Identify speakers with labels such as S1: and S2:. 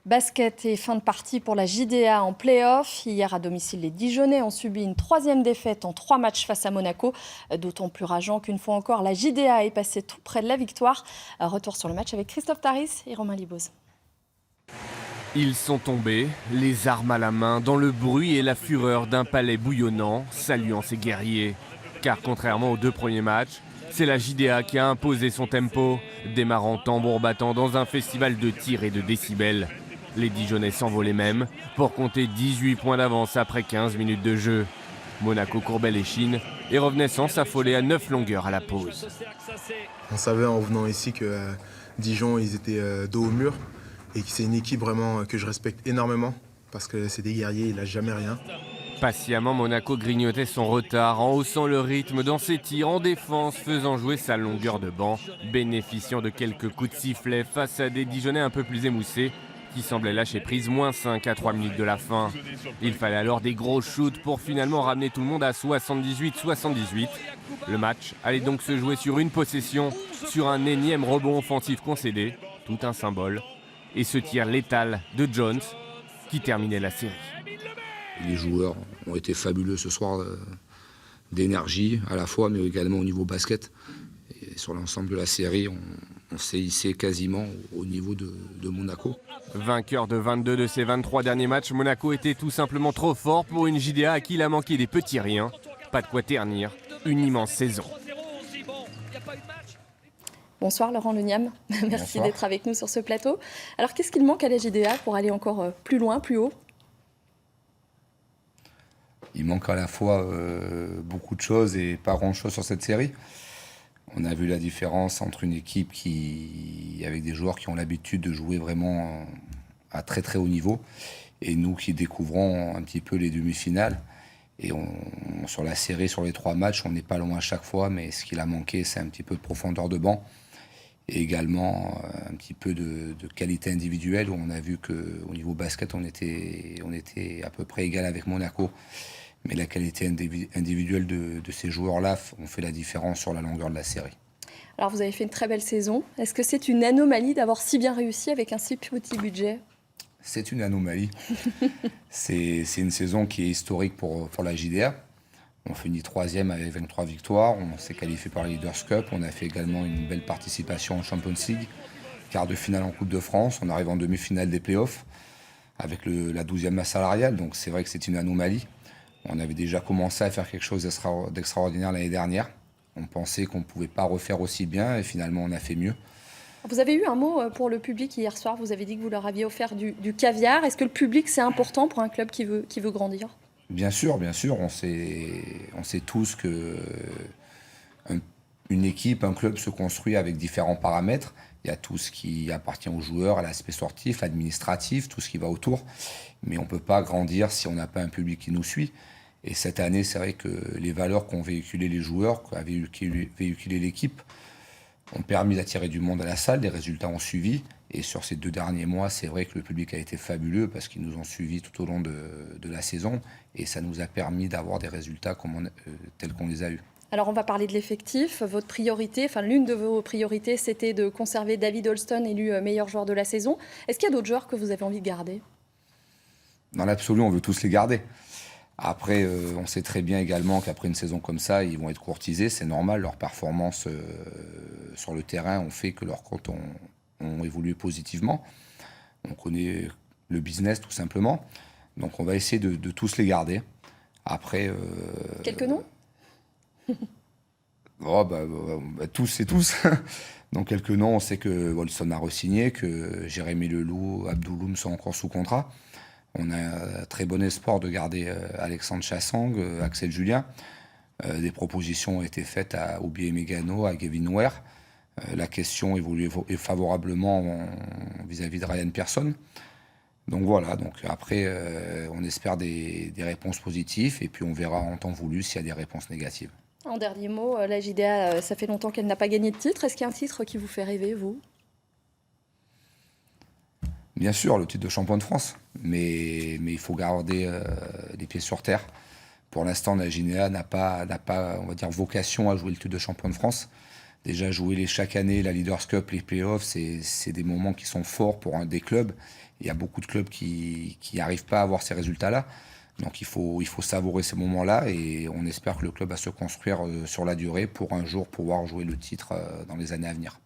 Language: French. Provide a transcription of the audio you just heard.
S1: Basket et fin de partie pour la JDA en play-off. Hier à domicile, les Dijonais ont subi une 3e défaite en 3 matchs face à Monaco. D'autant plus rageant qu'une fois encore, la JDA est passée tout près de la victoire. Retour sur le match avec Christophe Taris et Romain Liboz.
S2: Ils sont tombés, les armes à la main, dans le bruit et la fureur d'un palais bouillonnant, saluant ses guerriers. Car contrairement aux 2 premiers matchs, c'est la JDA qui a imposé son tempo, démarrant tambour battant dans un festival de tirs et de décibels. Les Dijonais s'envolaient même pour compter 18 points d'avance après 15 minutes de jeu. Monaco courbait les chines et revenait sans s'affoler à 9 longueurs à la pause.
S3: On savait en venant ici que Dijon, ils étaient dos au mur et que c'est une équipe vraiment que je respecte énormément parce que c'est des guerriers, ils lâchent jamais rien.
S2: Patiemment, Monaco grignotait son retard en haussant le rythme dans ses tirs en défense, faisant jouer sa longueur de banc, bénéficiant de quelques coups de sifflet face à des Dijonais un peu plus émoussés qui semblaient lâcher prise -5 à 3 minutes de la fin. Il fallait alors des gros shoots pour finalement ramener tout le monde à 78-78. Le match allait donc se jouer sur une possession, sur un énième rebond offensif concédé, tout un symbole, et ce tir létal de Jones qui terminait la série.
S4: Les joueurs ont été fabuleux ce soir, d'énergie à la fois, mais également au niveau basket. Et sur l'ensemble de la série, on s'est hissé quasiment au niveau de Monaco.
S2: Vainqueur de 22 de ses 23 derniers matchs, Monaco était tout simplement trop fort pour une JDA à qui il a manqué des petits riens. Pas de quoi ternir une immense saison.
S1: Bonsoir Laurent Leniam, merci d'être avec nous sur ce plateau. Alors qu'est-ce qu'il manque à la JDA pour aller encore plus loin, plus haut ?
S4: Il manque à la fois beaucoup de choses et pas grand-chose sur cette série. On a vu la différence entre une équipe avec des joueurs qui ont l'habitude de jouer vraiment à très très haut niveau et nous qui découvrons un petit peu les demi-finales. Et sur la série, sur les 3 matchs, on n'est pas loin à chaque fois, mais ce qu'il a manqué, c'est un petit peu de profondeur de banc et également un petit peu de qualité individuelle où on a vu qu'au niveau basket, on était à peu près égal avec Monaco. Mais la qualité individuelle de ces joueurs-là ont fait la différence sur la longueur de la série.
S1: Alors vous avez fait une très belle saison. Est-ce que c'est une anomalie d'avoir si bien réussi avec un si petit budget ?
S4: C'est une anomalie. c'est une saison qui est historique pour la JDA. On finit 3e avec 23 victoires. On s'est qualifié par la Leaders Cup. On a fait également une belle participation en Champions League. Quart de finale en Coupe de France. On arrive en demi-finale des playoffs avec la 12e masse salariale. Donc c'est vrai que c'est une anomalie. On avait déjà commencé à faire quelque chose d'extraordinaire l'année dernière. On pensait qu'on ne pouvait pas refaire aussi bien et finalement on a fait mieux.
S1: Vous avez eu un mot pour le public hier soir. Vous avez dit que vous leur aviez offert du caviar. Est-ce que le public, c'est important pour un club qui veut grandir ?
S4: Bien sûr, bien sûr. On sait tous que une équipe, un club se construit avec différents paramètres. Il y a tout ce qui appartient aux joueurs, à l'aspect sportif, administratif, tout ce qui va autour. Mais on ne peut pas grandir si on n'a pas un public qui nous suit. Et cette année, c'est vrai que les valeurs qu'ont véhiculées les joueurs, qu'a véhiculé l'équipe, ont permis d'attirer du monde à la salle. Les résultats ont suivi. Et sur ces 2 derniers mois, c'est vrai que le public a été fabuleux parce qu'ils nous ont suivis tout au long de la saison. Et ça nous a permis d'avoir des résultats tels qu'on les a eus.
S1: Alors on va parler de l'effectif. Votre priorité, l'une de vos priorités, c'était de conserver David Holston, élu meilleur joueur de la saison. Est-ce qu'il y a d'autres joueurs que vous avez envie de garder ?
S4: Dans l'absolu, on veut tous les garder. Après, on sait très bien également qu'après une saison comme ça, ils vont être courtisés. C'est normal, leur performance sur le terrain ont fait que leurs comptes ont évolué positivement. On connaît le business tout simplement. Donc on va essayer de tous les garder. Après...
S1: Quelques noms ?
S4: Tous et tous. Donc quelques noms, on sait que Wolson a re-signé, que Jérémy Leloup, Abdouloum sont encore sous contrat. On a très bon espoir de garder Alexandre Chassang, Axel Julien. Des propositions ont été faites à Obi Megano, à Gavin Ware. La question évolue favorablement vis-à-vis de Ryan Pearson. Donc voilà, après on espère des réponses positives et puis on verra en temps voulu s'il y a des réponses négatives.
S1: En dernier mot, la JDA, ça fait longtemps qu'elle n'a pas gagné de titre. Est-ce qu'il y a un titre qui vous fait rêver, vous ?
S4: Bien sûr, le titre de champion de France, mais il faut garder les pieds sur terre. Pour l'instant, la JDA n'a pas, on va dire, vocation à jouer le titre de champion de France. Déjà jouer chaque année la Leaders Cup, les playoffs, c'est des moments qui sont forts pour des clubs. Il y a beaucoup de clubs qui n'arrivent pas à avoir ces résultats-là. Donc il faut savourer ces moments-là et on espère que le club va se construire sur la durée pour un jour pouvoir jouer le titre dans les années à venir.